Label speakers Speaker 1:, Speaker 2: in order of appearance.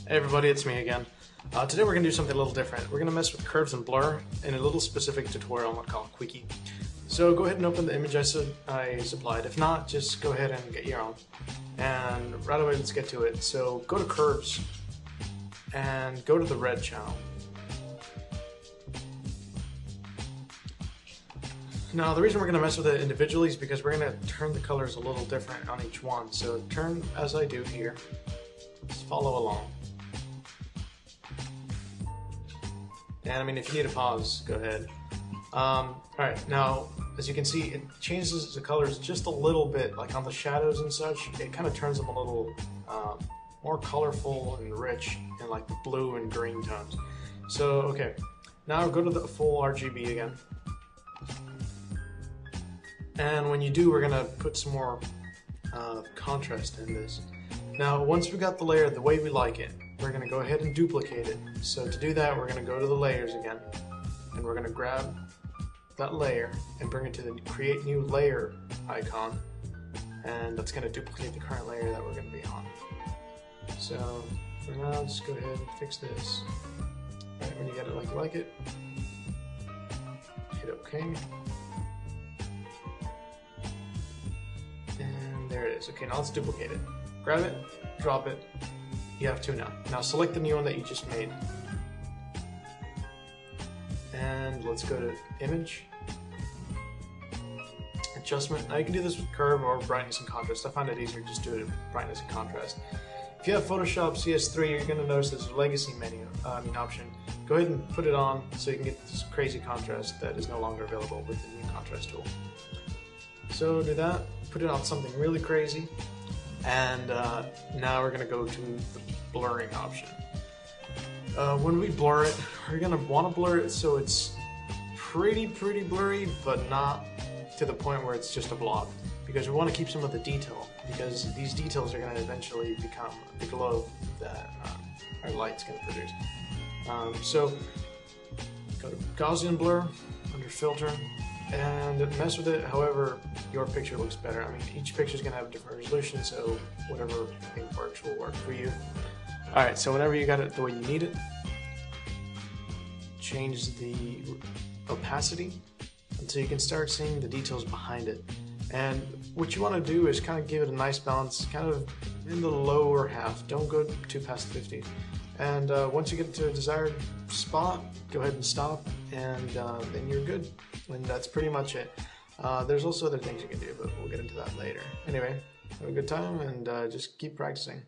Speaker 1: Hey everybody, it's me again. Today we're going to do something a little different. We're going to mess with curves and blur in a little specific tutorial I'm going to call Quickie. So go ahead and open the image I supplied. If not, just go ahead and get your own. And right away, let's get to it. So go to curves and go to the red channel. Now the reason we're going to mess with it individually is because we're going to turn the colors a little different on each one. So turn as I do here. Just follow along. And I mean, if you need a pause, go ahead. Alright, now, as you can see, it changes the colors just a little bit, like on the shadows and such. It kind of turns them a little more colorful and rich in like the blue and green tones. So, okay, now go to the full RGB again. And when you do, we're going to put some more contrast in this. Now, once we got the layer the way we like it, we're going to go ahead and duplicate it. So to do that, we're going to go to the layers again, and we're going to grab that layer and bring it to the create new layer icon, and that's going to duplicate the current layer that we're going to be on. So for now, just go ahead and fix this. Right, when you get it like you like it, hit OK. And there it is. Okay, now let's duplicate it. Grab it, drop it. You have two now. Now select the new one that you just made. And let's go to Image, Adjustment. Now you can do this with curve or brightness and contrast. I find it easier just do it with brightness and contrast. If you have Photoshop CS3, you're going to notice there's a legacy menu, option. Go ahead and put it on so you can get this crazy contrast that is no longer available with the new contrast tool. So do that, put it on something really crazy. And now we're going to go to the blurring option. When we blur it, we're going to want to blur it so it's pretty blurry, but not to the point where it's just a blob. Because we want to keep some of the detail, because these details are going to eventually become the glow that our light's going to produce. So go to Gaussian blur under filter, and mess with it however your picture looks better. I mean, each picture is going to have a different resolution, so whatever you think works will work for you. Alright, so whenever you got it the way you need it, change the opacity until you can start seeing the details behind it. And what you want to do is kind of give it a nice balance, kind of in the lower half. Don't go too past 50. And once you get to a desired spot, go ahead and stop, and then you're good. And that's pretty much it. There's also other things you can do, but we'll get into that later. Anyway, have a good time, and just keep practicing.